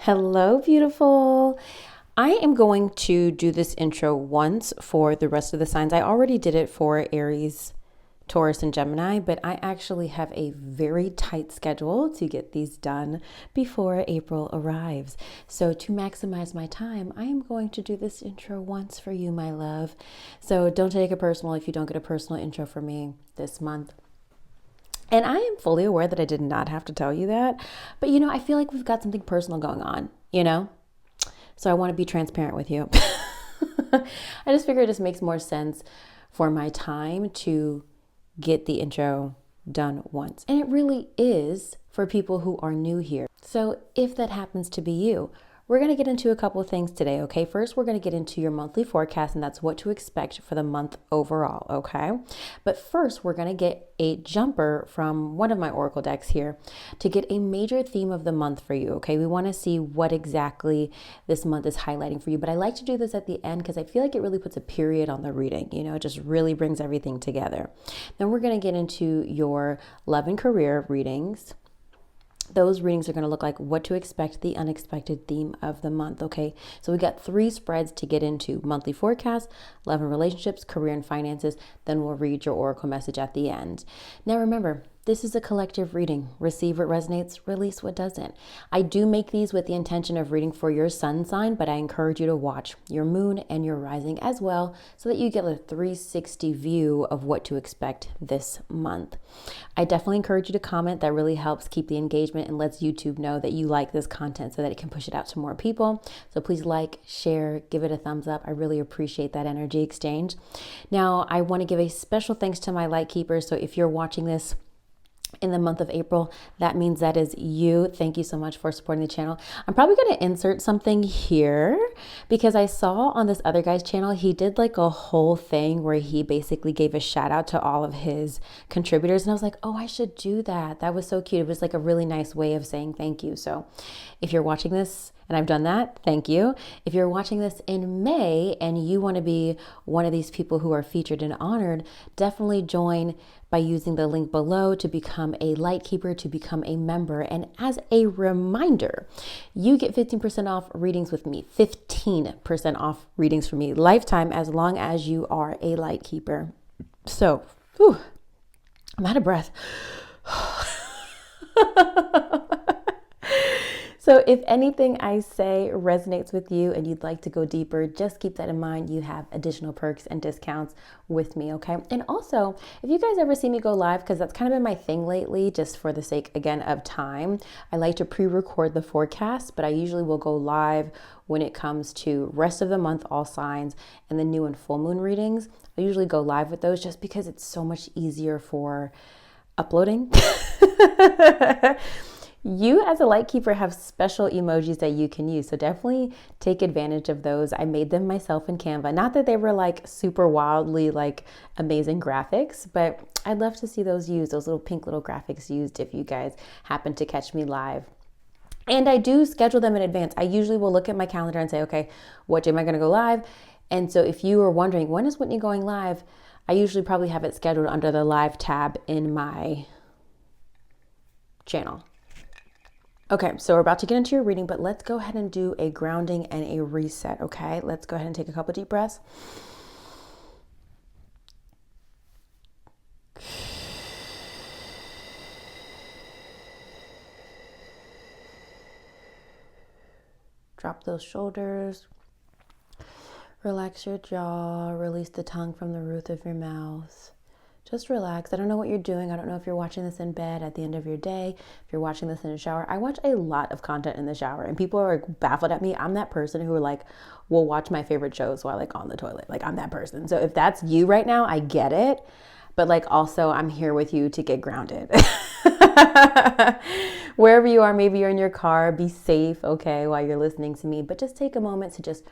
Hello, beautiful. I am going to do this intro once for the rest of the signs. I already did it for Aries, Taurus, and Gemini, but I actually have a very tight schedule to get these done before April arrives. So to maximize my time, I am going to do this intro once for you, my love. So don't take it personal if you don't get a personal intro from me this month. And I am fully aware that I did not have to tell you that. But I feel like we've got something personal going on. So I want to be transparent with you. I just figure it just makes more sense for my time to get the intro done once. And it really is for people who are new here. So if that happens to be you, we're going to get into a couple of things today, okay? First, we're going to get into your monthly forecast, and that's what to expect for the month overall, okay? But first, we're going to get a jumper from one of my oracle decks here to get a major theme of the month for you, okay? We want to see what exactly this month is highlighting for you, but I like to do this at the end because I feel like it really puts a period on the reading, it just really brings everything together. Then we're going to get into your love and career readings. Those readings are going to look like what to expect, the unexpected theme of the month, okay? So we got 3 spreads to get into: monthly forecast, love and relationships, career and finances. Then we'll read your oracle message at the end. Now remember, this is a collective reading. Receive what resonates, release what doesn't. I do make these with the intention of reading for your sun sign, but I encourage you to watch your moon and your rising as well so that you get a 360 view of what to expect this month. I definitely encourage you to comment. That really helps keep the engagement and lets YouTube know that you like this content so that it can push it out to more people. So please like, share, give it a thumbs up. I really appreciate that energy exchange. Now, I want to give a special thanks to my light keepers. So if you're watching this in the month of April, that means that is you. Thank you so much for supporting the channel. I'm probably going to insert something here because I saw on this other guy's channel, he did like a whole thing where he basically gave a shout out to all of his contributors. And I was like, oh, I should do that. That was so cute. It was like a really nice way of saying thank you. So if you're watching this and I've done that, thank you. If you're watching this in May and you want to be one of these people who are featured and honored, definitely join by using the link below to become a light keeper, to become a member. And as a reminder, you get 15% off readings with me, 15% off readings for me, lifetime, as long as you are a light keeper. So, I'm out of breath. So if anything I say resonates with you and you'd like to go deeper, just keep that in mind. You have additional perks and discounts with me, okay? And also, if you guys ever see me go live, because that's kind of been my thing lately, just for the sake, again, of time, I like to pre-record the forecast, but I usually will go live when it comes to rest of the month, all signs, and the new and full moon readings. I usually go live with those just because it's so much easier for uploading. You as a light keeper have special emojis that you can use. So definitely take advantage of those. I made them myself in Canva. Not that they were like super wildly like amazing graphics, but I'd love to see those used, those little pink little graphics used if you guys happen to catch me live. And I do schedule them in advance. I usually will look at my calendar and say, okay, what day am I going to go live? And so if you are wondering, when is Whitney going live? I usually probably have it scheduled under the live tab in my channel. Okay, so we're about to get into your reading, but let's go ahead and do a grounding and a reset, okay? Let's go ahead and take a couple deep breaths. Drop those shoulders. Relax your jaw. Release the tongue from the roof of your mouth. Just relax. I don't know what you're doing. I don't know if you're watching this in bed at the end of your day, if you're watching this in a shower. I watch a lot of content in the shower and people are like baffled at me. I'm that person who like will watch my favorite shows while like on the toilet. Like I'm that person. So if that's you right now, I get it. But like also I'm here with you to get grounded. Wherever you are, maybe you're in your car, be safe, okay, while you're listening to me. But just take a moment to just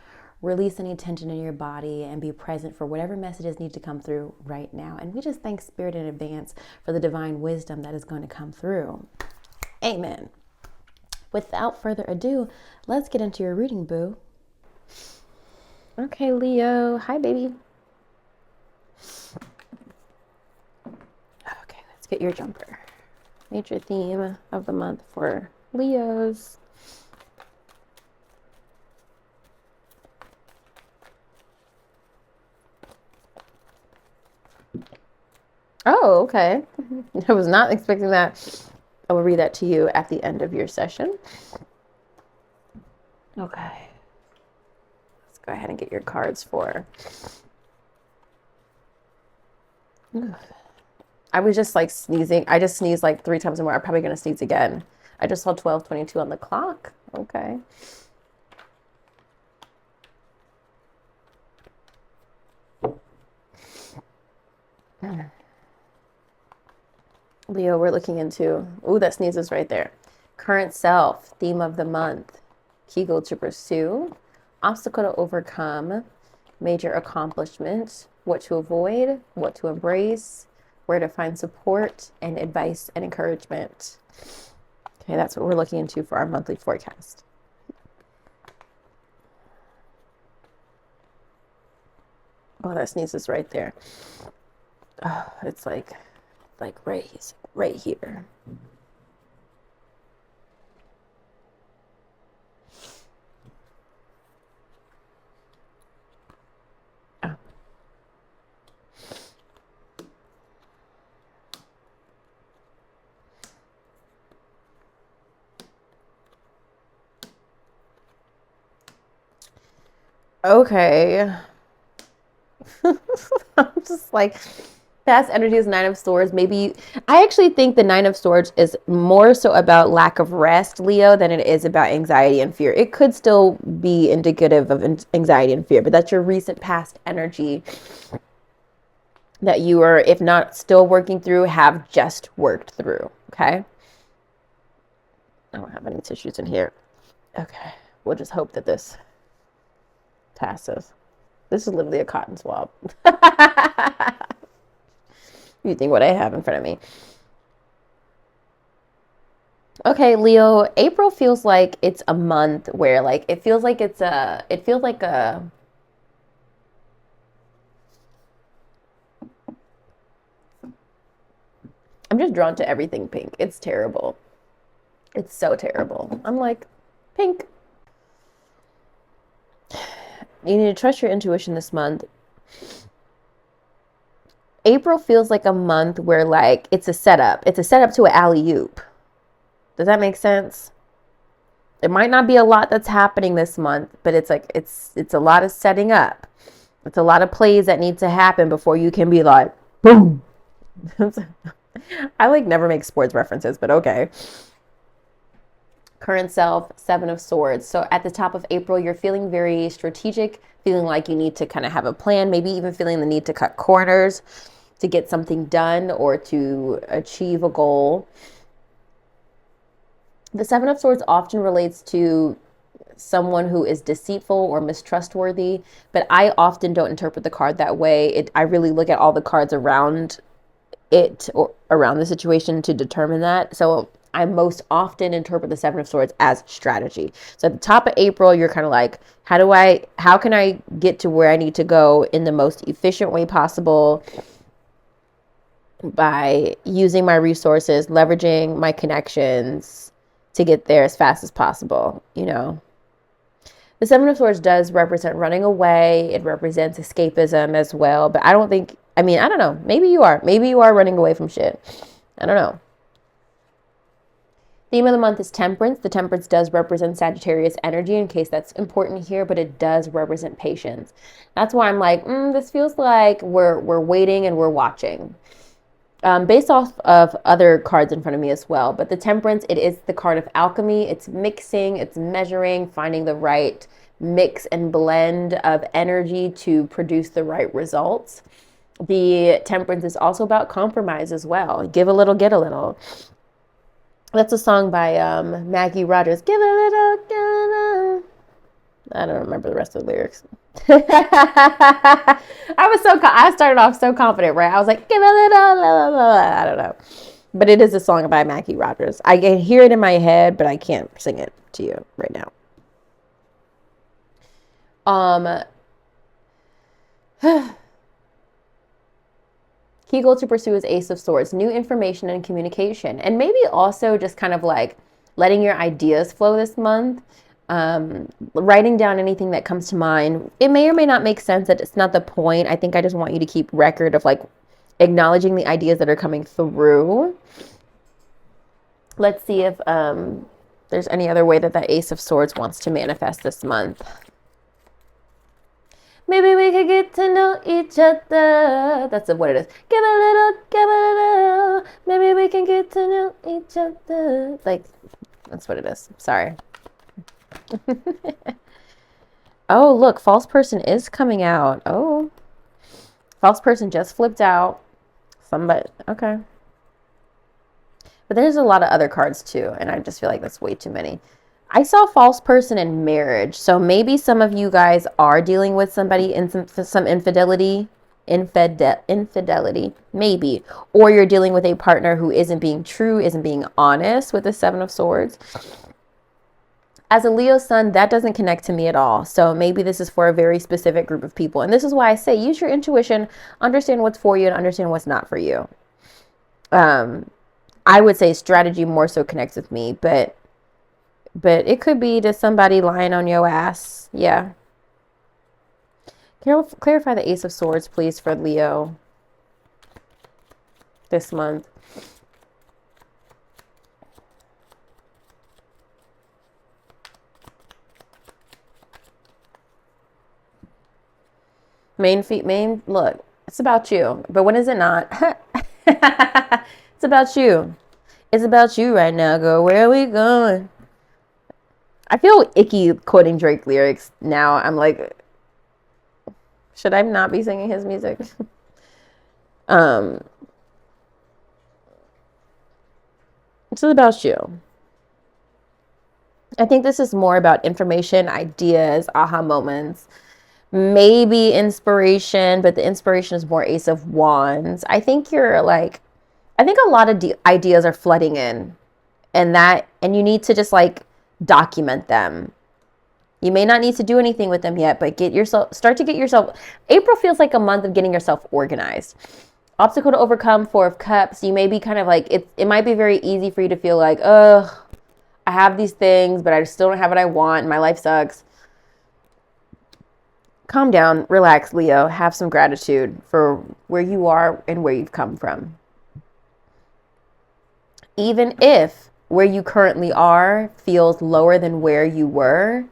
release any tension in your body and be present for whatever messages need to come through right now. And we just thank Spirit in advance for the divine wisdom that is going to come through. Amen. Without further ado, let's get into your reading, boo. Okay, Leo. Hi, baby. Okay, let's get your jumper. Major theme of the month for Leos. Oh, okay. I was not expecting that. I will read that to you at the end of your session. Okay. Let's go ahead and get your cards for. I was just like sneezing. I just sneezed like 3 times more. I'm probably going to sneeze again. I just saw 12:22 on the clock. Okay. Leo, we're looking into, ooh, that sneezes right there. Current self, theme of the month, key goal to pursue, obstacle to overcome, major accomplishment, what to avoid, what to embrace, where to find support, and advice and encouragement. Okay, that's what we're looking into for our monthly forecast. Oh, that sneezes right there. Oh, it's like right here. Oh. Okay. I'm just like, past energy is 9 of Swords. Maybe I actually think the 9 of Swords is more so about lack of rest, Leo, than it is about anxiety and fear. It could still be indicative of anxiety and fear, but that's your recent past energy that you are, if not still working through, have just worked through. Okay. I don't have any tissues in here. Okay. We'll just hope that this passes. This is literally a cotton swab. You think what I have in front of me. Okay, Leo, April feels like it's a month where like it feels like I'm just drawn to everything pink. It's terrible. It's so terrible. I'm like, pink. You need to trust your intuition this month. April feels like a month where like it's a setup. It's a setup to an alley-oop. Does that make sense? It might not be a lot that's happening this month, but it's like it's a lot of setting up. It's a lot of plays that need to happen before you can be like, boom. I like never make sports references, but okay. Current self, 7 of Swords. So at the top of April, you're feeling very strategic, feeling like you need to kind of have a plan, maybe even feeling the need to cut corners to get something done or to achieve a goal. The 7 of Swords often relates to someone who is deceitful or mistrustworthy, but I often don't interpret the card that way. I really look at all the cards around it or around the situation to determine that. So I most often interpret the 7 of Swords as strategy. So at the top of April, you're kind of like, how can I get to where I need to go in the most efficient way possible by using my resources, leveraging my connections to get there as fast as possible, you know? The 7 of Swords does represent running away. It represents escapism as well. But I don't know. Maybe you are. Maybe you are running away from shit. I don't know. Theme of the month is Temperance. The Temperance does represent Sagittarius energy in case that's important here, but it does represent patience. That's why I'm like, this feels like we're waiting and we're watching. Based off of other cards in front of me as well. But the Temperance, it is the card of alchemy. It's mixing, it's measuring, finding the right mix and blend of energy to produce the right results. The Temperance is also about compromise as well. Give a little, get a little. That's a song by Maggie Rogers. Give a little, get a little. I don't remember the rest of the lyrics. I started off so confident, right? I was like, give a little, blah, blah, blah. I don't know. But it is a song by Maggie Rogers. I can hear it in my head, but I can't sing it to you right now. Key goal to pursue is Ace of Swords, new information and communication. And maybe also just kind of like letting your ideas flow this month. Writing down anything that comes to mind. It may or may not make sense. That it's not the point. I think I just want you to keep record of like acknowledging the ideas that are coming through. Let's see if there's any other way that that Ace of Swords wants to manifest this month. Maybe we could get to know each other. That's what it is. Give a little, give a little. Maybe we can get to know each other. Like, that's what it is. Sorry. Oh, look, false person is coming out. Oh, false person just flipped out. Somebody, okay. But there's a lot of other cards too, and I just feel like that's way too many. I saw false person in marriage. So maybe some of you guys are dealing with somebody in some infidelity, maybe. Or you're dealing with a partner who isn't being true, isn't being honest with the Seven of Swords. As a Leo sun, that doesn't connect to me at all. So maybe this is for a very specific group of people. And this is why I say use your intuition, understand what's for you and understand what's not for you. I would say strategy more so connects with me, but it could be to somebody lying on your ass. Yeah. Can you clarify the Ace of Swords, please, for Leo this month? Look, it's about you. But when is it not? It's about you. It's about you right now, girl. Where are we going? I feel icky quoting Drake lyrics now. I'm like, should I not be singing his music? It's about you. I think this is more about information, ideas, aha moments, maybe inspiration, but the inspiration is more Ace of Wands. I think a lot of ideas are flooding in, and you need to just like document them. You may not need to do anything with them yet, but start to get yourself. April feels like a month of getting yourself organized. Obstacle to overcome, Four of Cups. You may be kind of like, it might be very easy for you to feel like, ugh, I have these things, but I still don't have what I want. And my life sucks. Calm down, relax, Leo. Have some gratitude for where you are and where you've come from. Even if where you currently are feels lower than where you were,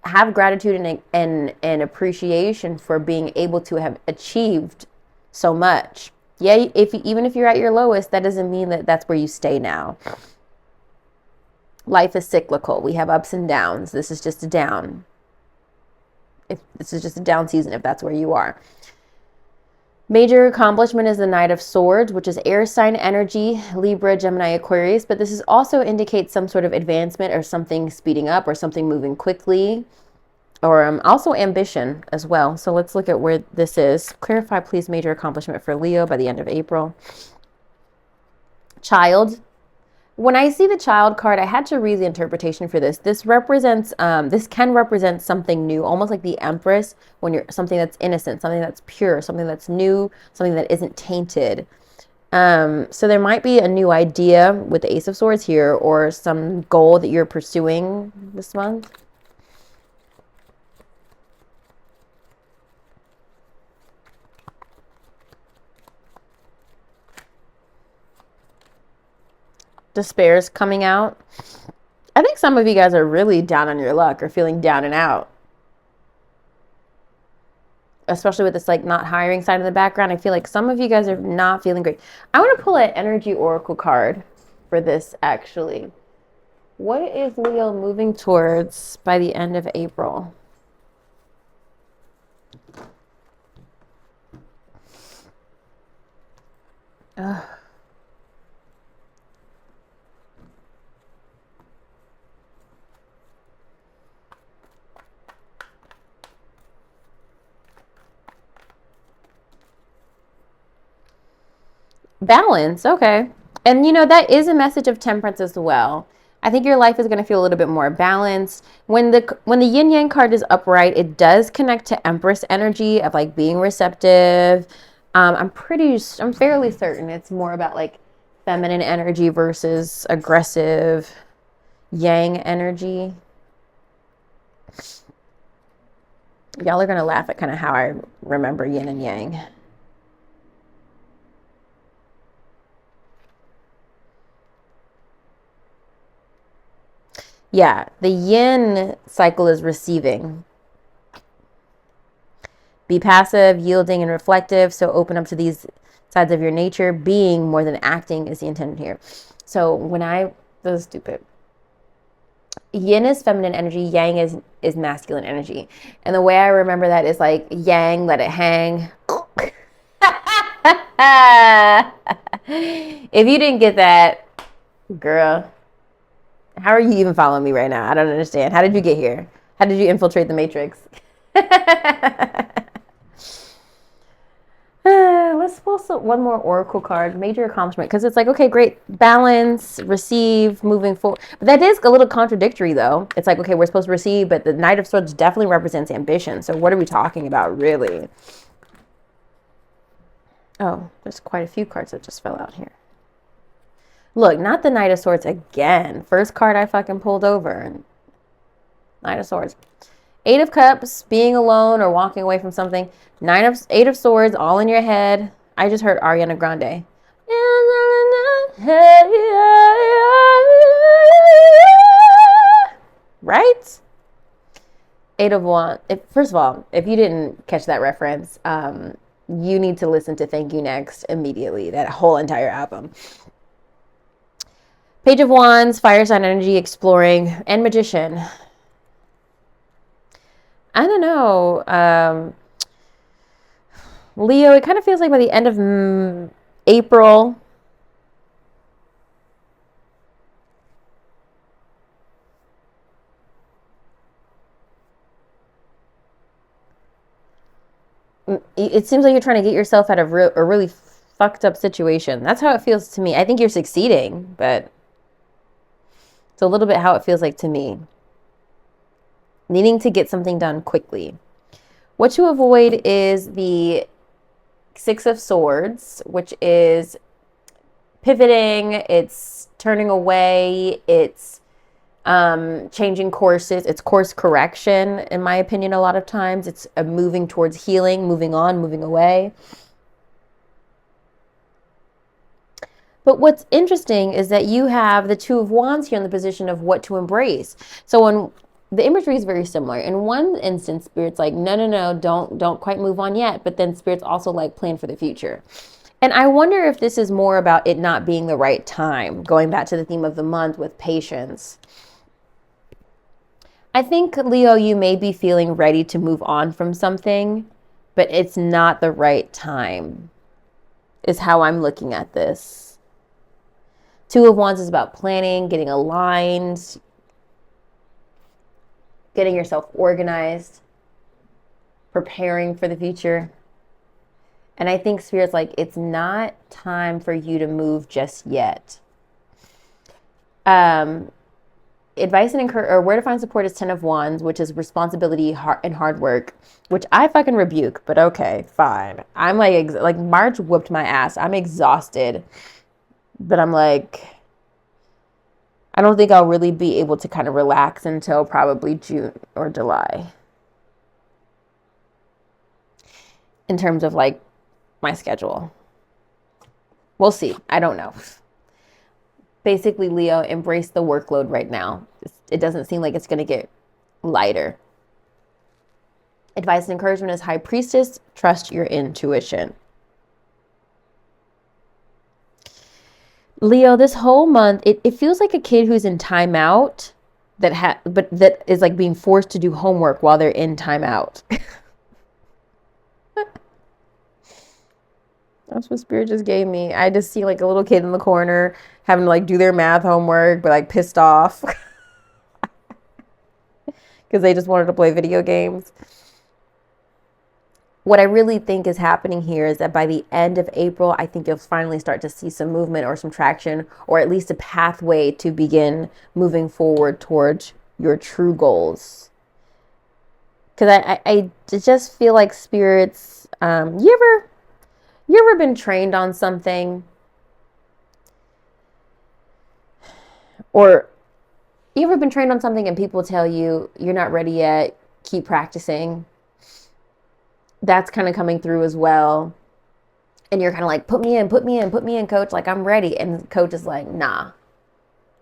have gratitude and appreciation for being able to have achieved so much. Yeah, even if you're at your lowest, that doesn't mean that that's where you stay now. Life is cyclical. We have ups and downs. This is just a down. This is just a down season if that's where you are. Major accomplishment is the Knight of Swords, which is air sign energy, Libra, Gemini, Aquarius. But this is also indicates some sort of advancement or something speeding up or something moving quickly, or also ambition as well. So let's look at where this is. Clarify, please, major accomplishment for Leo by the end of April. Child. When I see the child card, I had to read the interpretation for this. This represents, this can represent something new, almost like the Empress, when you're something that's innocent, something that's pure, something that's new, something that isn't tainted. So there might be a new idea with the Ace of Swords here, or some goal that you're pursuing this month. Despair is coming out. I think some of you guys are really down on your luck or feeling down and out. Especially with this like not hiring side in the background. I feel like some of you guys are not feeling great. I want to pull an energy oracle card for this actually. What is Leo moving towards by the end of April? Ugh. Balance, okay. And you know, that is a message of temperance as well. I think your life is going to feel a little bit more balanced. When the yin yang card is upright, it does connect to Empress energy of like being receptive. I'm fairly certain it's more about like feminine energy versus aggressive yang energy. Y'all are going to laugh at kind of how I remember yin and yang. Yeah, the yin cycle is receiving. Be passive, yielding, and reflective. So open up to these sides of your nature. Being more than acting is the intent here. So this is stupid. Yin is feminine energy, yang is masculine energy. And the way I remember that is like yang, let it hang. If you didn't get that, girl, how are you even following me right now? I don't understand. How did you get here? How did you infiltrate the matrix? Let's pull one more oracle card, major accomplishment, because it's like, okay, great, balance, receive, moving forward. But that is a little contradictory, though. It's like, okay, we're supposed to receive, but the Knight of Swords definitely represents ambition. So what are we talking about, really? Oh, there's quite a few cards that just fell out here. Look, not the Knight of Swords again. First card I fucking pulled over. Knight of Swords. Eight of Cups, being alone or walking away from something. Eight of Swords, all in your head. I just heard Ariana Grande. Right? Eight of Wands. First of all, if you didn't catch that reference, you need to listen to Thank You Next immediately. That whole entire album. Page of Wands, fire sign energy, exploring, and Magician. I don't know. Leo, it kind of feels like by the end of April, it seems like you're trying to get yourself out of a really fucked up situation. That's how it feels to me. I think you're succeeding, but it's a little bit how it feels like to me. Needing to get something done quickly. What to avoid is the Six of Swords, which is pivoting, it's turning away, it's changing courses, it's course correction, in my opinion, a lot of times. It's a moving towards healing, moving on, moving away. But what's interesting is that you have the Two of Wands here in the position of what to embrace. So when the imagery is very similar. In one instance, Spirit's like, no, don't quite move on yet. But then Spirit's also like, plan for the future. And I wonder if this is more about it not being the right time, going back to the theme of the month with patience. I think, Leo, you may be feeling ready to move on from something, but it's not the right time, is how I'm looking at this. Two of Wands is about planning, getting aligned, getting yourself organized, preparing for the future. And I think Spirit's like, it's not time for you to move just yet. Advice and encourage, or where to find support is Ten of Wands, which is responsibility and hard work, which I fucking rebuke, but okay, fine. I'm like March whooped my ass. I'm exhausted, but I'm like, I don't think I'll really be able to kind of relax until probably June or July. In terms of like my schedule. We'll see. I don't know. Basically, Leo, embrace the workload right now. It doesn't seem like it's going to get lighter. Advice and encouragement is High Priestess. Trust your intuition. Leo, this whole month, it feels like a kid who's in timeout but that is like being forced to do homework while they're in timeout. That's what Spirit just gave me. I just see like a little kid in the corner having to like do their math homework, but like pissed off because they just wanted to play video games. What I really think is happening here is that by the end of April, I think you'll finally start to see some movement or some traction, or at least a pathway to begin moving forward towards your true goals. Because I just feel like Spirits, you ever been trained on something? Or you ever been trained on something and people tell you, you're not ready yet, keep practicing? That's kind of coming through as well. And you're kind of like, put me in, coach. Like, I'm ready. And coach is like, nah,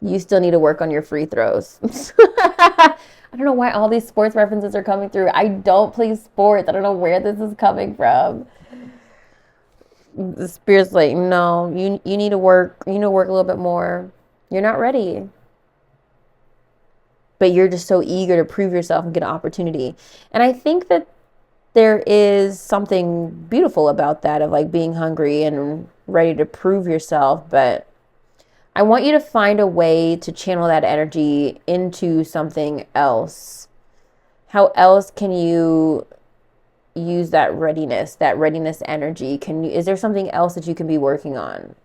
You still need to work on your free throws. I don't know why all these sports references are coming through. I don't play sports. I don't know where this is coming from. The spirit's like, no, you need to work. You need to work a little bit more. You're not ready. But you're just so eager to prove yourself and get an opportunity. And I think that there is something beautiful about that, of like being hungry and ready to prove yourself. But I want you to find a way to channel that energy into something else. How else can you use that readiness energy? Is there something else that you can be working on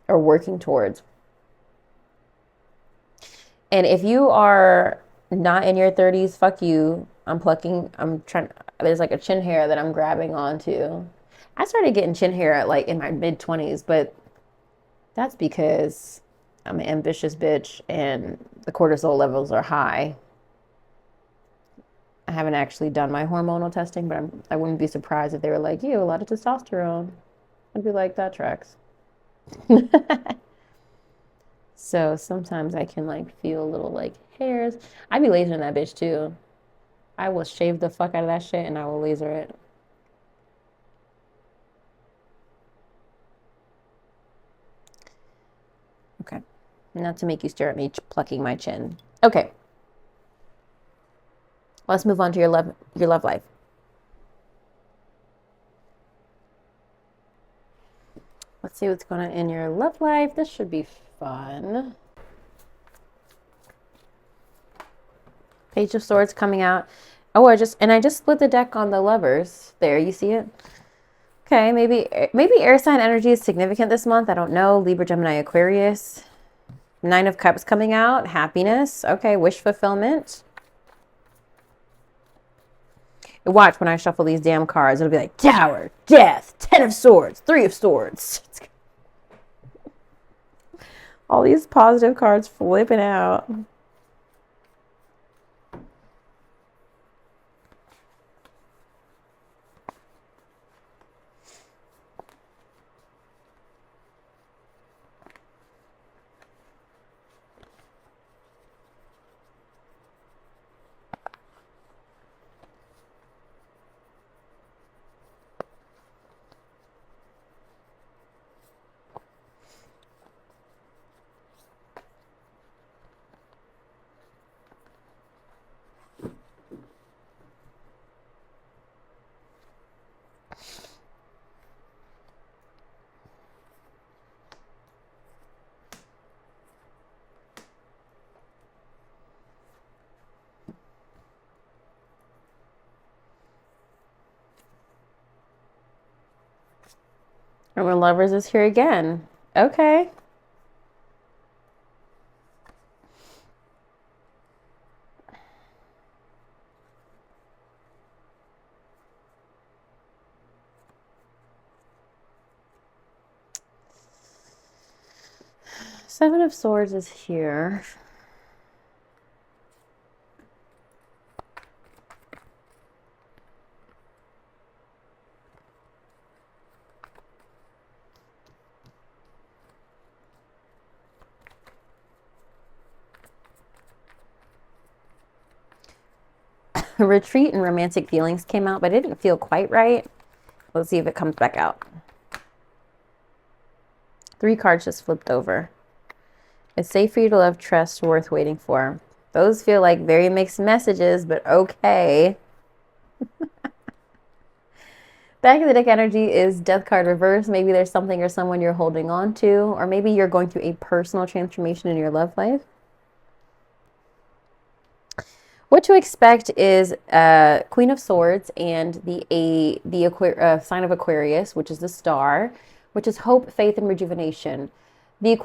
or working towards? And if you are not in your 30s, fuck you. There's like a chin hair that I'm grabbing onto. I started getting chin hair at like in my mid 20s, but that's because I'm an ambitious bitch and the cortisol levels are high. I haven't actually done my hormonal testing, but I wouldn't be surprised if they were like, you have a lot of testosterone. I'd be like, that tracks. So sometimes I can like feel a little like hairs. I'd be lasering that bitch too. I will shave the fuck out of that shit and I will laser it. Okay. Not to make you stare at me plucking my chin. Okay. Let's move on to your love life. Let's see what's going on in your love life. This should be fun. Page of Swords coming out. Oh, I just split the deck on the lovers. There, you see it? Okay, maybe air sign energy is significant this month. I don't know. Libra, Gemini, Aquarius. 9 of Cups coming out. Happiness. Okay, wish fulfillment. Watch when I shuffle these damn cards. It'll be like Tower, Death, 10 of Swords, 3 of Swords. All these positive cards flipping out. And when Lovers is here again. Okay. Seven of Swords is here. Retreat and romantic feelings came out, but it didn't feel quite right. Let's see if it comes back out. 3 cards just flipped over. It's safe for you to love, trust, worth waiting for. Those feel like very mixed messages, but okay. Back of the deck energy is Death card reverse. Maybe there's something or someone you're holding on to, or maybe you're going through a personal transformation in your love life. What to expect is Queen of Swords and the sign of Aquarius, which is the star, which is hope, faith, and rejuvenation. The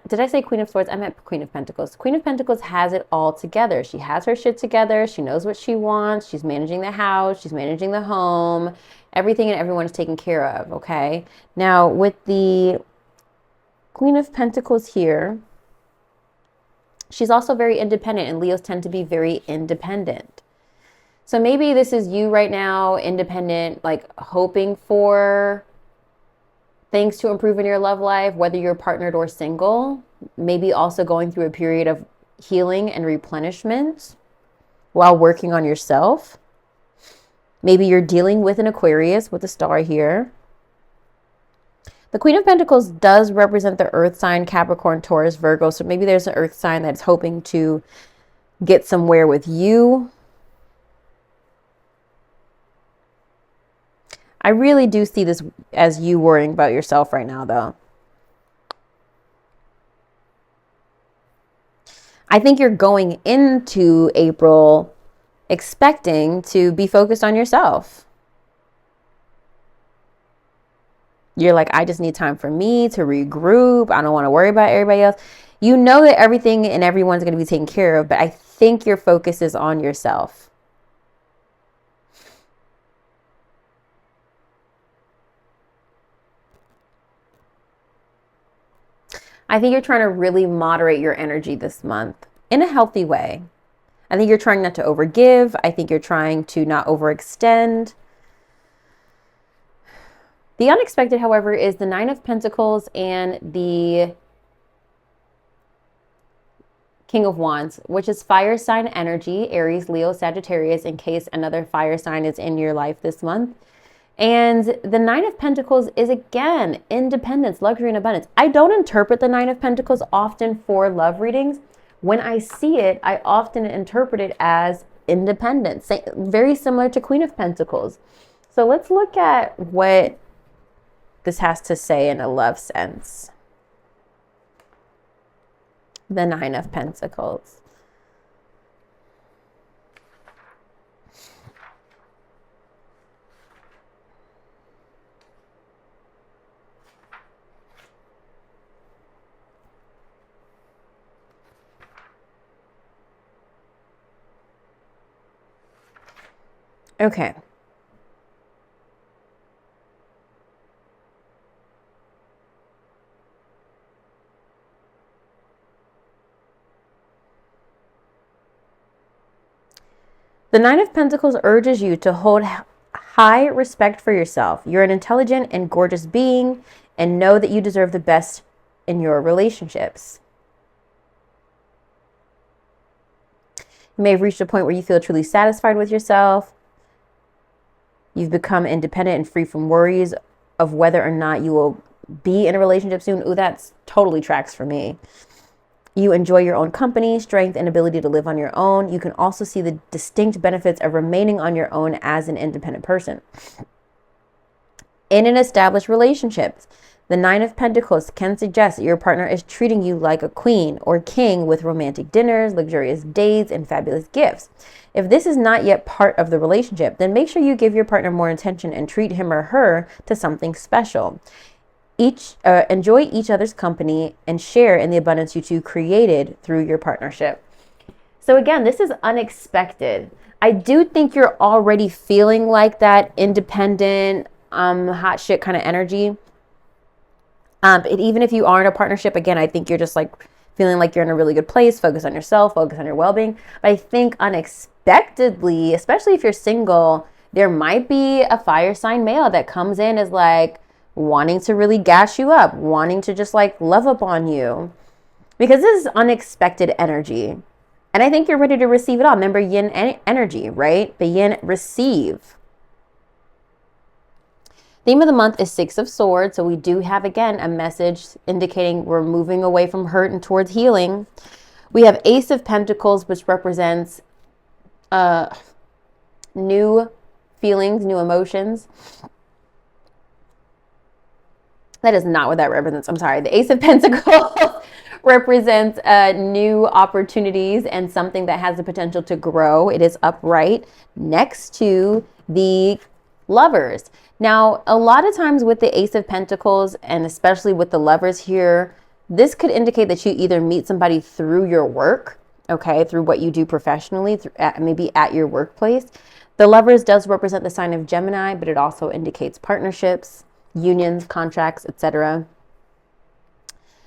did I say Queen of Swords? I meant Queen of Pentacles. Queen of Pentacles has it all together. She has her shit together. She knows what she wants. She's managing the house. She's managing the home. Everything and everyone is taken care of, okay? Now, with the Queen of Pentacles here, she's also very independent, and Leos tend to be very independent. So maybe this is you right now, independent, like hoping for things to improve in your love life, whether you're partnered or single. maybe also going through a period of healing and replenishment while working on yourself. Maybe you're dealing with an Aquarius with a star here. The Queen of Pentacles does represent the earth sign, Capricorn, Taurus, Virgo. So maybe there's an earth sign that's hoping to get somewhere with you. I really do see this as you worrying about yourself right now, though. I think you're going into April expecting to be focused on yourself. You're like, I just need time for me to regroup. I don't want to worry about everybody else. You know that everything and everyone's going to be taken care of, but I think your focus is on yourself. I think you're trying to really moderate your energy this month in a healthy way. I think you're trying not to overgive. I think you're trying to not overextend. The unexpected, however, is the Nine of Pentacles and the King of Wands, which is fire sign energy, Aries, Leo, Sagittarius, in case another fire sign is in your life this month. And the Nine of Pentacles is, again, independence, luxury, and abundance. I don't interpret the Nine of Pentacles often for love readings. When I see it, I often interpret it as independence, very similar to Queen of Pentacles. So let's look at what this has to say in a love sense. The Nine of Pentacles. Okay. The Nine of Pentacles urges you to hold high respect for yourself. You're an intelligent and gorgeous being, and know that you deserve the best in your relationships. You may have reached a point where you feel truly satisfied with yourself. You've become independent and free from worries of whether or not you will be in a relationship soon. Ooh, that's totally tracks for me. You enjoy your own company, strength, and ability to live on your own. You can also see the distinct benefits of remaining on your own as an independent person. In an established relationship, the Nine of Pentacles can suggest that your partner is treating you like a queen or king with romantic dinners, luxurious dates, and fabulous gifts. If this is not yet part of the relationship, then make sure you give your partner more attention and treat him or her to something special. Enjoy each other's company and share in the abundance you two created through your partnership. So again, this is unexpected. I do think you're already feeling like that independent, hot shit kind of energy. Even if you are in a partnership, again, I think you're just like feeling like you're in a really good place, focus on yourself, focus on your well-being. But I think unexpectedly, especially if you're single, there might be a fire sign male that comes in as like wanting to really gas you up, wanting to just like love up on you, because this is unexpected energy. And I think you're ready to receive it all. Remember yin energy, right? The yin receive. Theme of the month is Six of Swords. So we do have, again, a message indicating we're moving away from hurt and towards healing. We have Ace of Pentacles, which represents new feelings, new emotions. That is not what that represents. I'm sorry. The Ace of Pentacles represents new opportunities and something that has the potential to grow. It is upright next to the Lovers. Now, a lot of times with the Ace of Pentacles, and especially with the Lovers here, this could indicate that you either meet somebody through your work, okay, through what you do professionally, maybe at your workplace. The Lovers does represent the sign of Gemini, but it also indicates partnerships, unions, contracts, etc.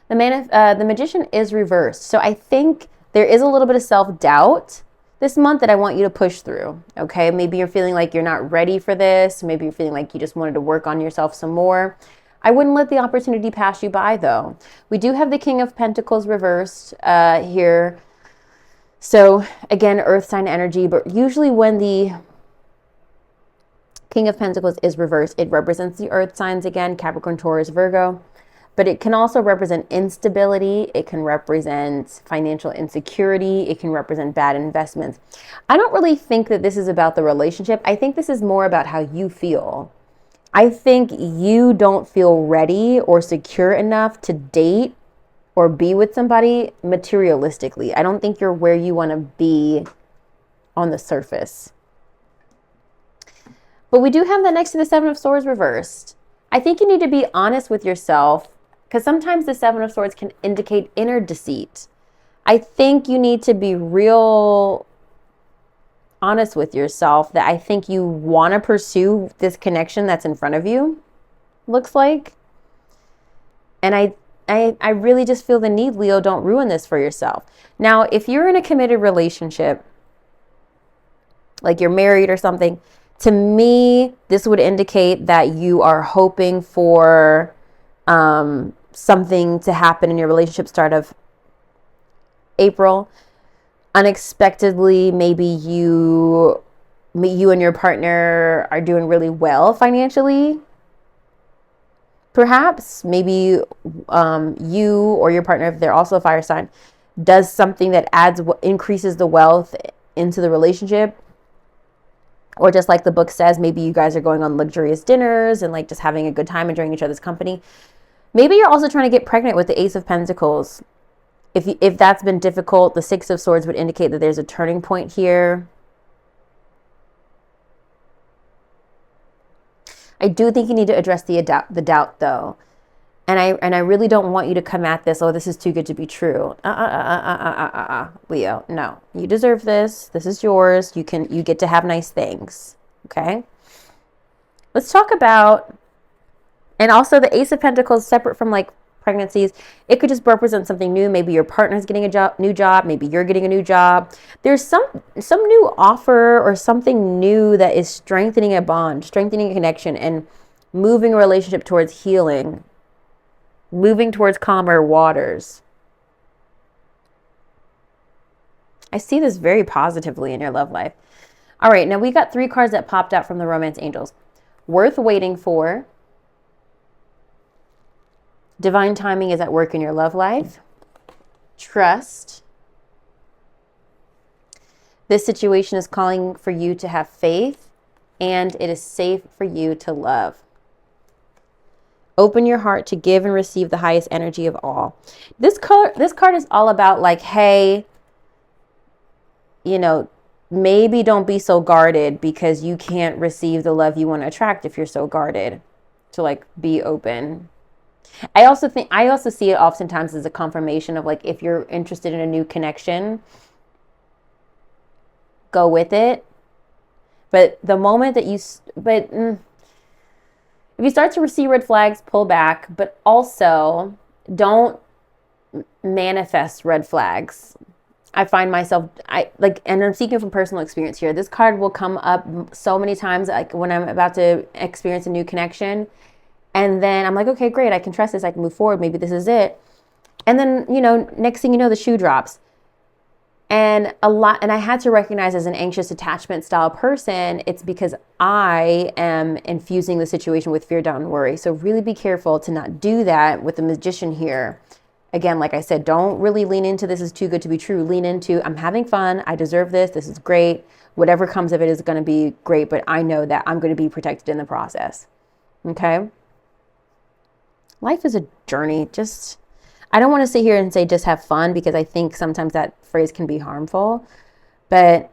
The Magician is reversed. So I think there is a little bit of self-doubt this month that I want you to push through, okay? Maybe you're feeling like you're not ready for this. Maybe you're feeling like you just wanted to work on yourself some more. I wouldn't let the opportunity pass you by, though. We do have the King of Pentacles reversed here. So again, earth sign energy, but usually when the King of Pentacles is reversed, it represents the earth signs again, Capricorn, Taurus, Virgo. But it can also represent instability. It can represent financial insecurity. It can represent bad investments. I don't really think that this is about the relationship. I think this is more about how you feel. I think you don't feel ready or secure enough to date or be with somebody materialistically. I don't think you're where you want to be on the surface. But we do have that next to the Seven of Swords reversed. I think you need to be honest with yourself, because sometimes the Seven of Swords can indicate inner deceit. I think you need to be real honest with yourself that I think you want to pursue this connection that's in front of you, looks like. And I really just feel the need, Leo, don't ruin this for yourself. Now, if you're in a committed relationship, like you're married or something, to me, this would indicate that you are hoping for something to happen in your relationship start of April. Unexpectedly, maybe you and your partner are doing really well financially. Perhaps maybe you or your partner, if they're also a fire sign, does something that increases the wealth into the relationship. Or just like the book says, maybe you guys are going on luxurious dinners and like just having a good time, enjoying each other's company. Maybe you're also trying to get pregnant with the Ace of Pentacles. If that's been difficult, the Six of Swords would indicate that there's a turning point here. I do think you need to address the doubt though. And I really don't want you to come at this, oh, this is too good to be true. Leo, no. You deserve this. This is yours. You get to have nice things. Okay? Let's talk about, and also the Ace of Pentacles, separate from like pregnancies, it could just represent something new. Maybe your partner's getting a new job. Maybe you're getting a new job. There's some new offer or something new that is strengthening a bond, strengthening a connection, and moving a relationship towards healing, moving towards calmer waters. I see this very positively in your love life. All right, now we got 3 cards that popped out from the Romance Angels. Worth waiting for. Divine timing is at work in your love life. Trust. This situation is calling for you to have faith, and it is safe for you to love. Open your heart to give and receive the highest energy of all. This card is all about like, hey, you know, maybe don't be so guarded because you can't receive the love you want to attract if you're so guarded. To like be open. I also see it oftentimes as a confirmation of like, if you're interested in a new connection, go with it. But the moment that if you start to see red flags, pull back, but also don't manifest red flags. I find myself, and I'm speaking from personal experience here. This card will come up so many times, like when I'm about to experience a new connection. And then I'm like, okay, great. I can trust this. I can move forward. Maybe this is it. And then, next thing you know, the shoe drops. And I had to recognize as an anxious attachment style person, it's because I am infusing the situation with fear, doubt, and worry. So really be careful to not do that with the Magician here. Again, like I said, don't really lean into this is too good to be true. Lean into, I'm having fun. I deserve this. This is great. Whatever comes of it is going to be great. But I know that I'm going to be protected in the process. Okay? Life is a journey. I don't want to sit here and say just have fun, because I think sometimes that phrase can be harmful. But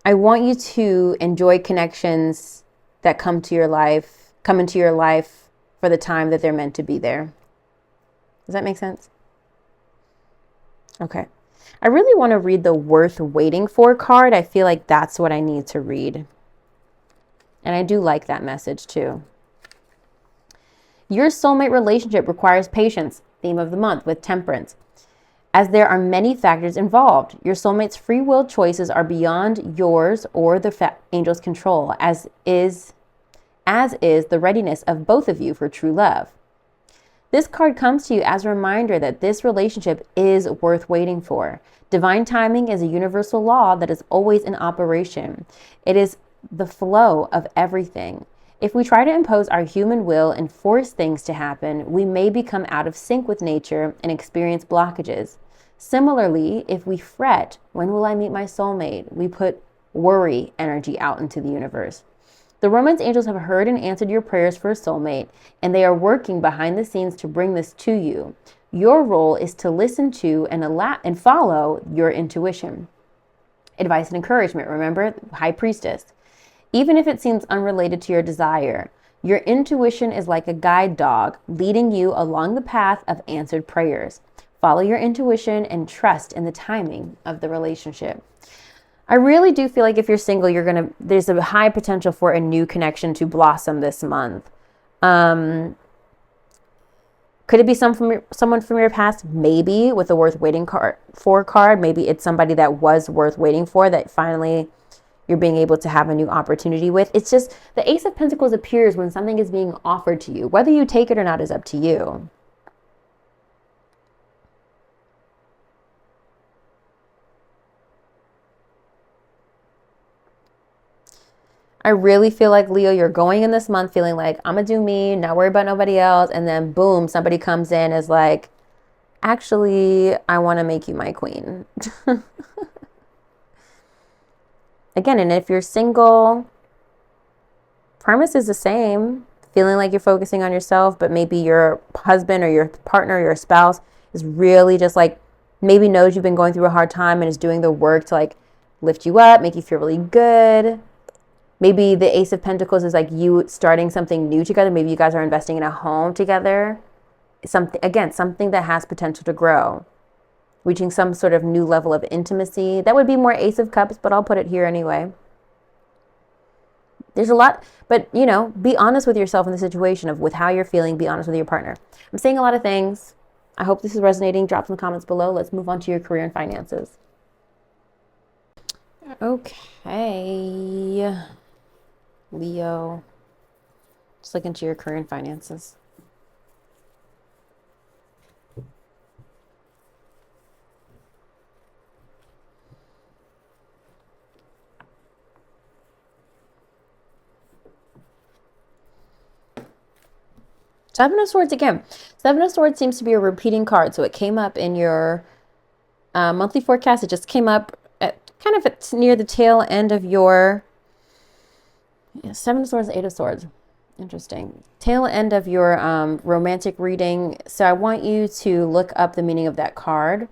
I want you to enjoy connections that come into your life for the time that they're meant to be there. Does that make sense? Okay. I really want to read the worth waiting for card. I feel like that's what I need to read. And I do like that message too. Your soulmate relationship requires patience, theme of the month, with temperance, as there are many factors involved. Your soulmate's free will choices are beyond yours or the angel's control, as is as is the readiness of both of you for true love. This card comes to you as a reminder that this relationship is worth waiting for. Divine timing is a universal law that is always in operation. It is the flow of everything. If we try to impose our human will and force things to happen, we may become out of sync with nature and experience blockages. Similarly, if we fret, when will I meet my soulmate? We put worry energy out into the universe. The romance angels have heard and answered your prayers for a soulmate, and they are working behind the scenes to bring this to you. Your role is to listen to and follow your intuition. Advice and encouragement. Remember, High Priestess. Even if it seems unrelated to your desire, your intuition is like a guide dog leading you along the path of answered prayers. Follow your intuition and trust in the timing of the relationship. I really do feel like if you're single, there's a high potential for a new connection to blossom this month. Could it be someone from your past? Maybe, with a worth waiting for card. Maybe it's somebody that was worth waiting for that finally you're being able to have a new opportunity with. It's just the Ace of Pentacles appears when something is being offered to you. Whether you take it or not is up to you. I really feel like, Leo, you're going in this month feeling like, I'm going to do me, not worry about nobody else. And then boom, somebody comes in is like, actually, I want to make you my queen. Again, and if you're single, premise is the same. Feeling like you're focusing on yourself, but maybe your husband or your partner or your spouse is really just like, maybe knows you've been going through a hard time and is doing the work to like lift you up, make you feel really good. Maybe the Ace of Pentacles is like you starting something new together. Maybe you guys are investing in a home together. Something that has potential to grow. Reaching some sort of new level of intimacy. That would be more Ace of Cups, but I'll put it here anyway. There's a lot, but be honest with yourself in the situation with how you're feeling. Be honest with your partner. I'm saying a lot of things. I hope this is resonating. Drop some comments below. Let's move on to your career and finances. Okay. Leo, just look into your career and finances. Seven of Swords again. Seven of Swords seems to be a repeating card. So it came up in your monthly forecast. It just came up at near the tail end of your Seven of Swords, Eight of Swords. Interesting. Tail end of your romantic reading. So I want you to look up the meaning of that card.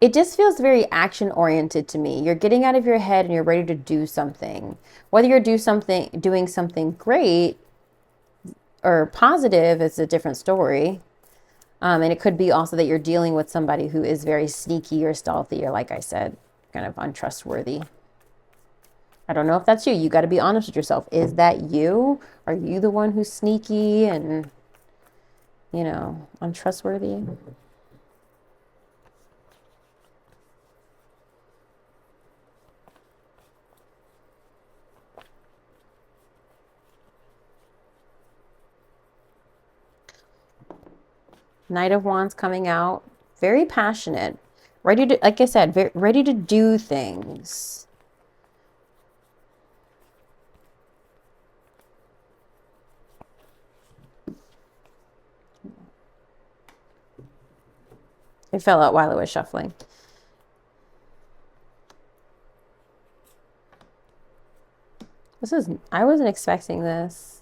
It just feels very action oriented to me. You're getting out of your head and you're ready to do something. Whether you're doing something great or positive is a different story. And it could be also that you're dealing with somebody who is very sneaky or stealthy or, like I said, kind of untrustworthy. I don't know if that's you. You got to be honest with yourself. Is that you? Are you the one who's sneaky and, untrustworthy? Knight of Wands coming out. Very passionate. Ready to, like I said, ready to do things. It fell out while I was shuffling. I wasn't expecting this.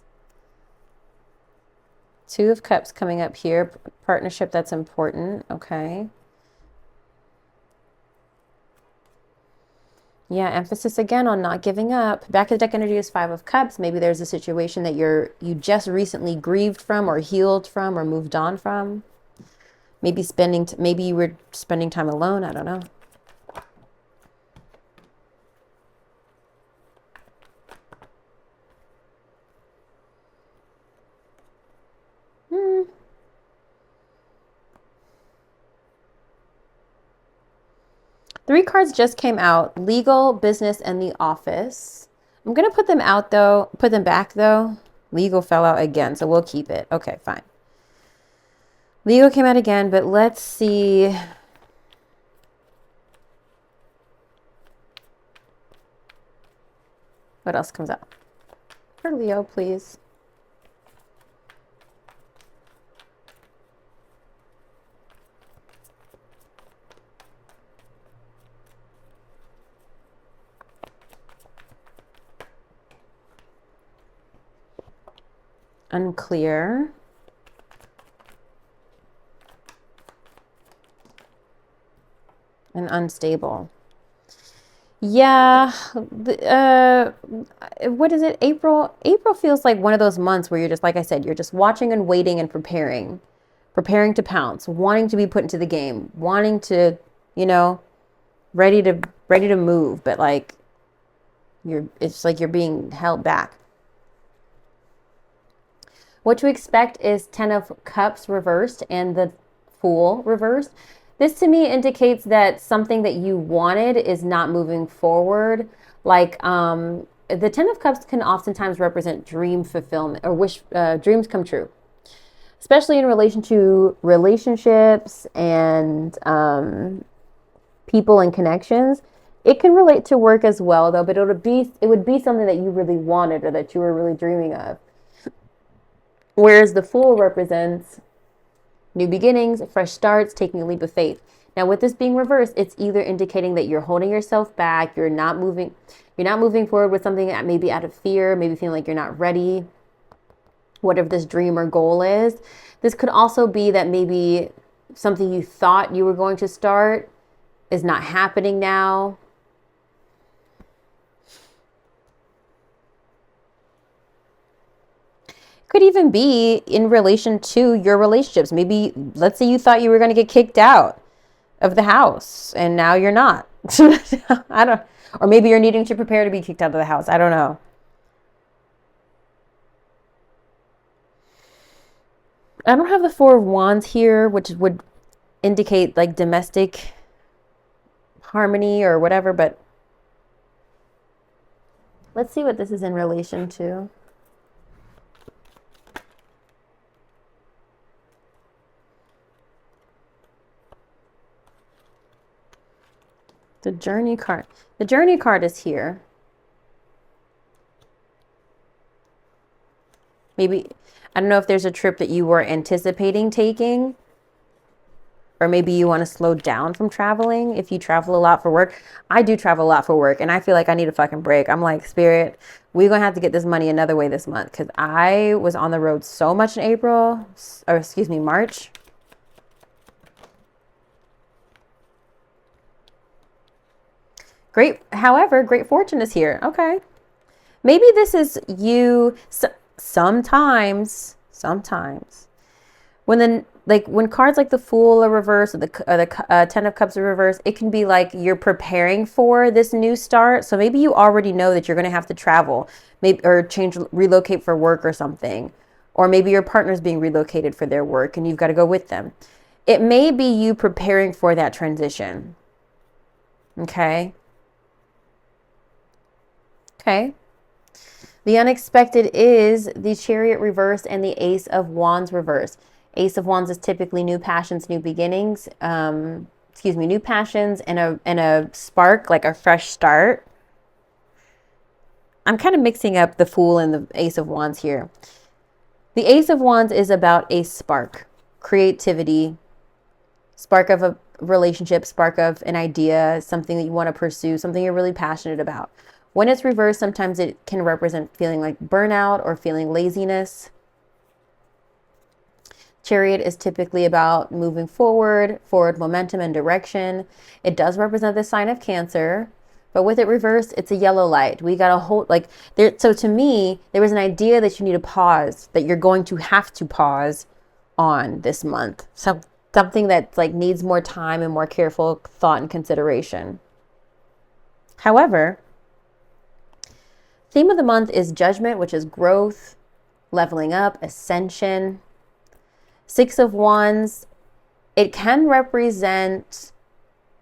Two of Cups coming up here. Partnership that's important. Okay. Yeah, emphasis again on not giving up. Back of the deck energy is Five of Cups. Maybe there's a situation that you just recently grieved from or healed from or moved on from. Maybe you were spending time alone. I don't know. Three cards just came out: legal, business, and the office. I'm going to put them out though, put them back though. Legal fell out again, so we'll keep it. Okay, fine. Legal came out again, but let's see. What else comes out? For Leo, please. Unclear. And unstable. Yeah. What is it? April feels like one of those months where you're just, like I said, you're just watching and waiting and preparing to pounce, wanting to be put into the game, wanting to, you know, ready to move, but like it's like you're being held back. What to expect is 10 of Cups reversed and the Fool reversed. This to me indicates that something that you wanted is not moving forward. Like the 10 of Cups can oftentimes represent dream fulfillment or dreams come true, especially in relation to relationships and people and connections. It can relate to work as well, though, but it would be something that you really wanted or that you were really dreaming of. Whereas the Fool represents new beginnings, fresh starts, taking a leap of faith. Now, with this being reversed, it's either indicating that you're holding yourself back, you're not moving forward with something that may be out of fear, maybe feeling like you're not ready, whatever this dream or goal is. This could also be that maybe something you thought you were going to start is not happening now. Could even be in relation to your relationships. Maybe, let's say you thought you were going to get kicked out of the house and now you're not. Or maybe you're needing to prepare to be kicked out of the house. I don't know. I don't have the Four of Wands here, which would indicate like domestic harmony or whatever, but let's see what this is in relation to. The Journey card. The Journey card is here. Maybe, I don't know if there's a trip that you were anticipating taking, or maybe you want to slow down from traveling if you travel a lot for work. I do travel a lot for work, and I feel like I need a fucking break. I'm like, Spirit, we're going to have to get this money another way this month, because I was on the road so much in March. However, great fortune is here. Okay. Maybe this is you. Sometimes when cards like the Fool are reversed or the 10 of Cups are reversed, it can be like you're preparing for this new start. So maybe you already know that you're going to have to travel, or relocate for work or something. Or maybe your partner's being relocated for their work and you've got to go with them. It may be you preparing for that transition. Okay. The unexpected is the Chariot reversed and the Ace of Wands reversed. Ace of Wands is typically new passions, new beginnings. New passions and a spark, like a fresh start. I'm kind of mixing up the Fool and the Ace of Wands here. The Ace of Wands is about a spark, creativity, spark of a relationship, spark of an idea, something that you want to pursue, something you're really passionate about. When it's reversed, sometimes it can represent feeling like burnout or feeling laziness. Chariot is typically about moving forward momentum and direction. It does represent the sign of Cancer, but with it reversed, it's a yellow light. We got to hold so to me, there was an idea that you need to pause, that you're going to have to pause on this month. Something that like needs more time and more careful thought and consideration. However, theme of the month is Judgment, which is growth, leveling up, ascension. 6 of Wands, it can represent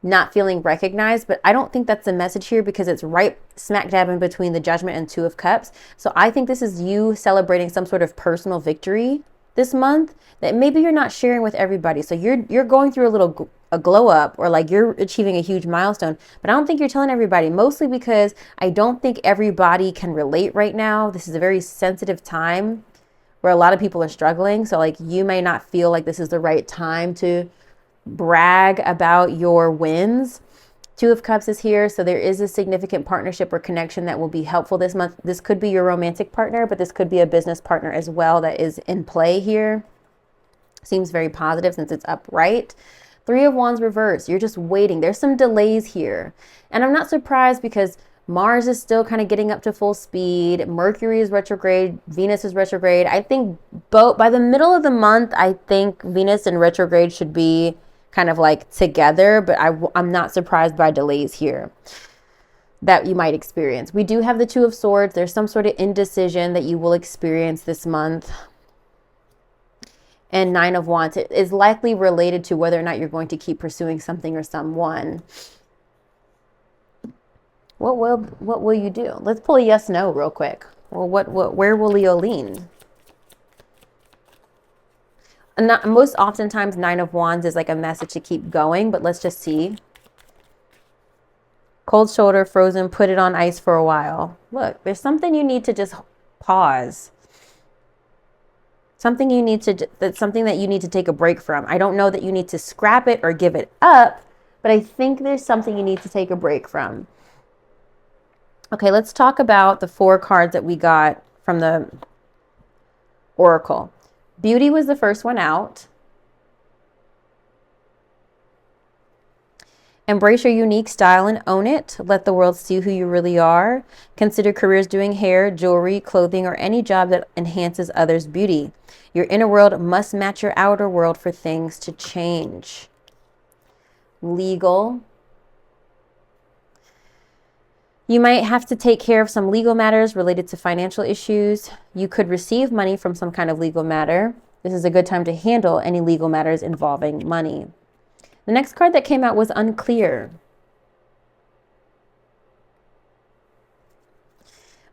not feeling recognized, but I don't think that's the message here because it's right smack dab in between the Judgment and Two of Cups. So I think this is you celebrating some sort of personal victory this month that maybe you're not sharing with everybody. So you're going through a glow up, or like you're achieving a huge milestone, but I don't think you're telling everybody, mostly because I don't think everybody can relate right now. This is a very sensitive time where a lot of people are struggling. So like you may not feel like this is the right time to brag about your wins. Two of Cups is here. So there is a significant partnership or connection that will be helpful this month. This could be your romantic partner, but this could be a business partner as well that is in play here. Seems very positive since it's upright. Three of Wands reverse. You're just waiting. There's some delays here. And I'm not surprised because Mars is still kind of getting up to full speed. Mercury is retrograde. Venus is retrograde. I think both by the middle of the month, I think Venus and retrograde should be kind of like together, but I'm not surprised by delays here that you might experience. We do have the Two of Swords. There's some sort of indecision that you will experience this month. And Nine of Wands, it is likely related to whether or not you're going to keep pursuing something or someone. What will you do? Let's pull a yes, no real quick. Well, where will Leo lean? Most oftentimes, Nine of Wands is like a message to keep going, but let's just see. Cold shoulder, frozen, put it on ice for a while. Look, there's something you need to just pause. Something that's something that you need to take a break from. I don't know that you need to scrap it or give it up, but I think there's something you need to take a break from. Okay, let's talk about the 4 cards that we got from the Oracle. Beauty was the first one out. Embrace your unique style and own it. Let the world see who you really are. Consider careers doing hair, jewelry, clothing, or any job that enhances others' beauty. Your inner world must match your outer world for things to change. Legal. You might have to take care of some legal matters related to financial issues. You could receive money from some kind of legal matter. This is a good time to handle any legal matters involving money. The next card that came out was unclear.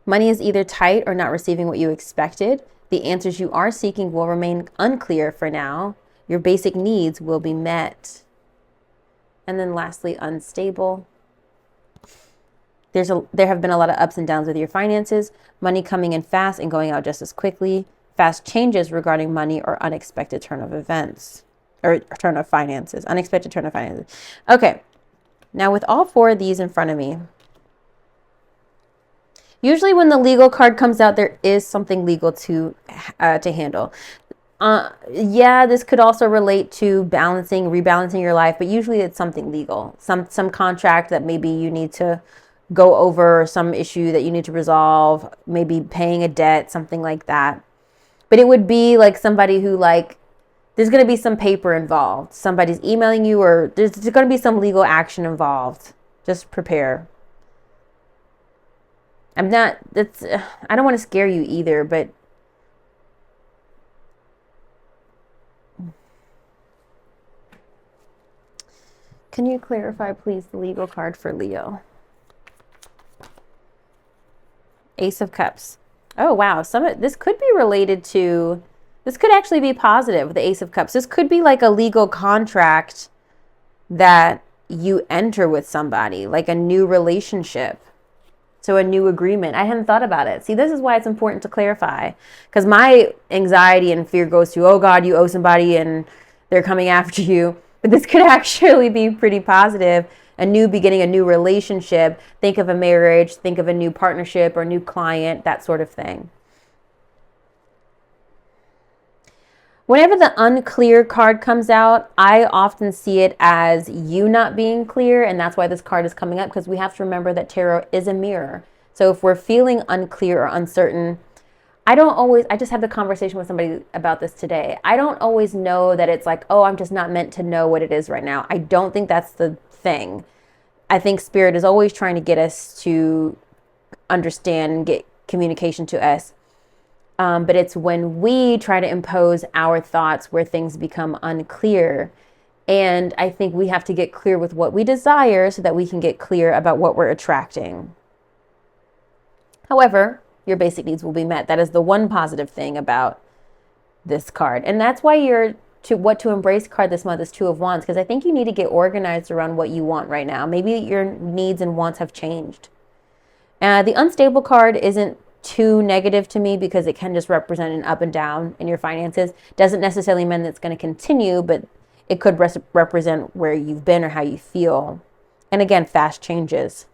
Money is either tight or not receiving what you expected. The answers you are seeking will remain unclear for now. Your basic needs will be met. And then lastly, unstable. There have been a lot of ups and downs with your finances. Money coming in fast and going out just as quickly. Fast changes regarding money or unexpected turn of events. Or turn of finances. Unexpected turn of finances. Okay. Now with all 4 of these in front of me, usually when the legal card comes out, there is something legal to handle. Yeah, this could also relate to rebalancing your life, but usually it's something legal. Some contract that maybe you need to go over, some issue that you need to resolve, maybe paying a debt, something like that. But it would be like somebody who there's going to be some paper involved. Somebody's emailing you, or there's going to be some legal action involved. Just prepare. I don't want to scare you either, but can you clarify, please, the legal card for Leo? Ace of Cups. Oh, wow. This could be related to... This could actually be positive, the Ace of Cups. This could be like a legal contract that you enter with somebody, like a new relationship. So a new agreement. I hadn't thought about it. See, this is why it's important to clarify. Because my anxiety and fear goes to, oh God, you owe somebody and they're coming after you. But this could actually be pretty positive. A new beginning, a new relationship. Think of a marriage, think of a new partnership or new client, that sort of thing. Whenever the unclear card comes out, I often see it as you not being clear, and that's why this card is coming up, because we have to remember that tarot is a mirror. So if we're feeling unclear or uncertain, I just had the conversation with somebody about this today. I don't always know that it's like, oh, I'm just not meant to know what it is right now. I don't think that's the thing. I think Spirit is always trying to get us to understand and get communication to us. But it's when we try to impose our thoughts where things become unclear. And I think we have to get clear with what we desire so that we can get clear about what we're attracting. However, your basic needs will be met. That is the one positive thing about this card. And that's why what to embrace card this month is Two of Wands, because I think you need to get organized around what you want right now. Maybe your needs and wants have changed. The unstable card isn't too negative to me because it can just represent an up and down in your finances. Doesn't necessarily mean that it's going to continue, but it could represent where you've been or how you feel. And again, fast changes.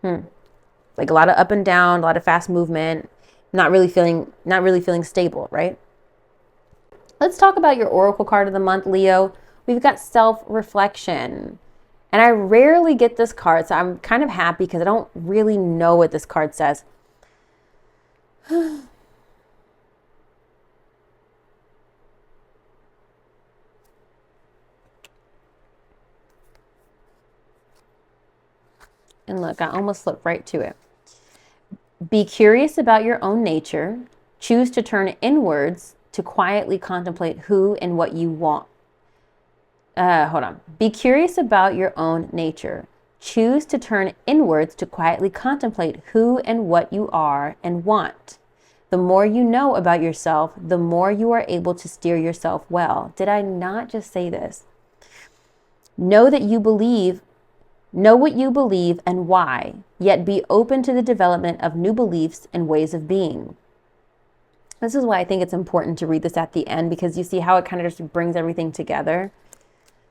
Like a lot of up and down, a lot of fast movement, not really feeling stable, right? Let's talk about your oracle card of the month, Leo. We've got self-reflection. And I rarely get this card, so I'm kind of happy because I don't really know what this card says. And look, I almost slipped right to it. Be curious about your own nature. Choose to turn inwards to quietly contemplate who and what you want. Be curious about your own nature. Choose to turn inwards to quietly contemplate who and what you are and want. The more you know about yourself, the more you are able to steer yourself well. Did I not just say this? Know what you believe and why, yet be open to the development of new beliefs and ways of being. This is why I think it's important to read this at the end, because you see how it kind of just brings everything together.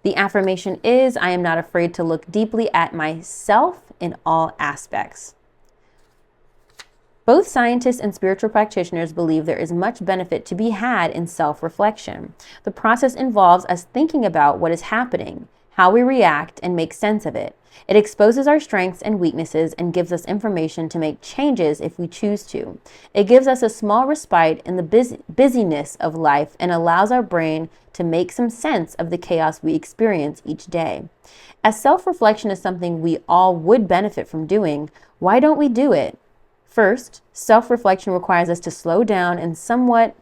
The affirmation is, I am not afraid to look deeply at myself in all aspects. Both scientists and spiritual practitioners believe there is much benefit to be had in self-reflection. The process involves us thinking about what is happening, how we react, and make sense of it. It exposes our strengths and weaknesses and gives us information to make changes if we choose to. It gives us a small respite in the busyness of life and allows our brain to make some sense of the chaos we experience each day. As self-reflection is something we all would benefit from doing, why don't we do it? First, self-reflection requires us to slow down somewhat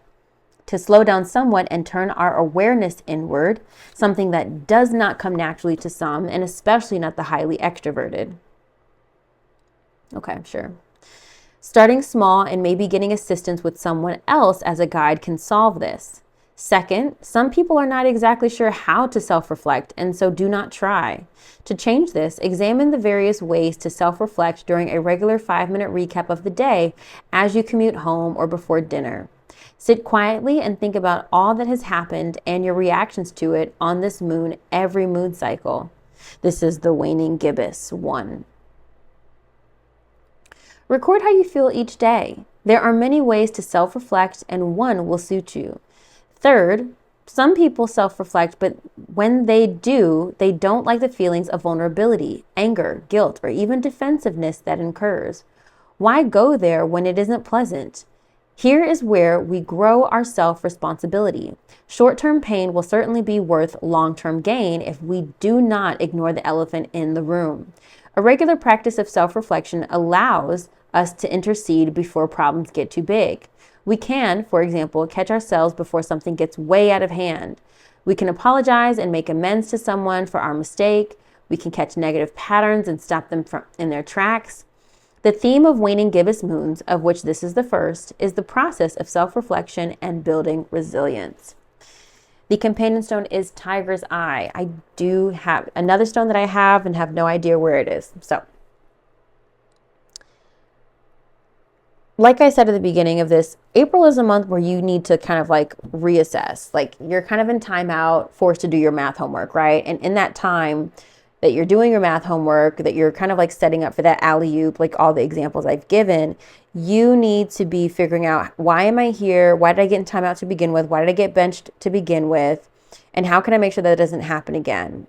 and turn our awareness inward, something that does not come naturally to some, and especially not the highly extroverted. Okay, sure. Starting small and maybe getting assistance with someone else as a guide can solve this. Second, some people are not exactly sure how to self-reflect and so do not try. To change this, examine the various ways to self-reflect during a regular 5-minute recap of the day as you commute home or before dinner. Sit quietly and think about all that has happened and your reactions to it on this moon every moon cycle. This is the waning gibbous one. Record how you feel each day. There are many ways to self-reflect and one will suit you. Third, some people self-reflect, but when they do, they don't like the feelings of vulnerability, anger, guilt, or even defensiveness that incurs. Why go there when it isn't pleasant? Here is where we grow our self-responsibility. Short-term pain will certainly be worth long-term gain if we do not ignore the elephant in the room. A regular practice of self-reflection allows us to intercede before problems get too big. We can, for example, catch ourselves before something gets way out of hand. We can apologize and make amends to someone for our mistake. We can catch negative patterns and stop them in their tracks. The theme of waning gibbous moons, of which this is the first, is the process of self-reflection and building resilience. The companion stone is Tiger's Eye. I do have another stone that I have and have no idea where it is. So, like I said at the beginning of this, April is a month where you need to kind of like reassess. Like you're kind of in timeout, forced to do your math homework, right? And in that time that you're doing your math homework, that you're kind of like setting up for that alley-oop, like all the examples I've given, you need to be figuring out, why am I here? Why did I get in timeout to begin with? Why did I get benched to begin with? And how can I make sure that it doesn't happen again?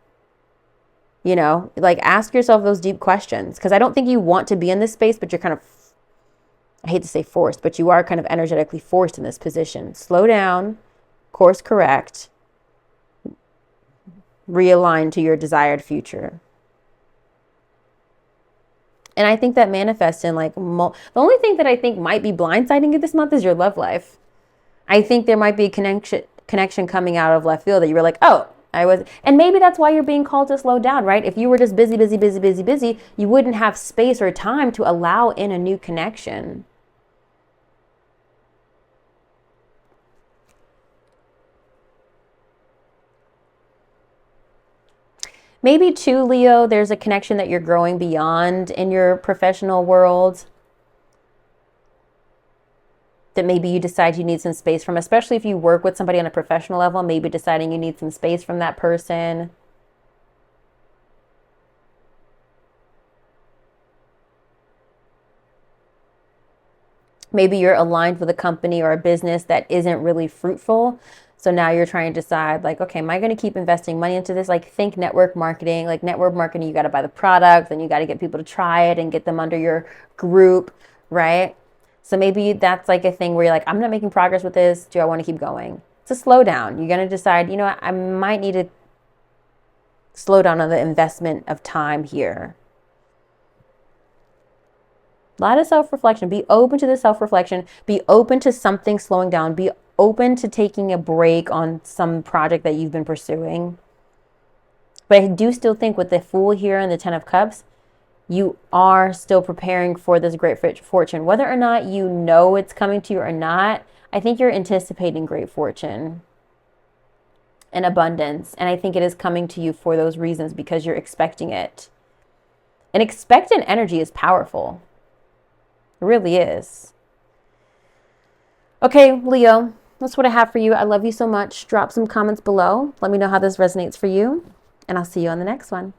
You know, like ask yourself those deep questions, because I don't think you want to be in this space, but you're kind of, I hate to say forced, but you are kind of energetically forced in this position. Slow down, course correct, realign to your desired future. And I think that manifests in like, the only thing that I think might be blindsiding you this month is your love life. I think there might be a connection coming out of left field that you were like, oh, and maybe that's why you're being called to slow down, right? If you were just busy, busy, busy, busy, busy, you wouldn't have space or time to allow in a new connection. Maybe too, Leo, there's a connection that you're growing beyond in your professional world that maybe you decide you need some space from, especially if you work with somebody on a professional level, maybe deciding you need some space from that person. Maybe you're aligned with a company or a business that isn't really fruitful. So now you're trying to decide like, okay, am I going to keep investing money into this? Like think network marketing, like network marketing, you got to buy the product, then you got to get people to try it and get them under your group, right? So maybe that's like a thing where you're like, I'm not making progress with this. Do I want to keep going? It's a slow down. You're going to decide, you know what, I might need to slow down on the investment of time here. A lot of self-reflection. Be open to the self-reflection. Be open to something slowing down. Be open to taking a break on some project that you've been pursuing. But I do still think with the Fool here and the Ten of Cups, you are still preparing for this great fortune. Whether or not you know it's coming to you or not, I think you're anticipating great fortune and abundance. And I think it is coming to you for those reasons because you're expecting it. And expectant energy is powerful. It really is. Okay, Leo, that's what I have for you. I love you so much. Drop some comments below. Let me know how this resonates for you. And I'll see you on the next one.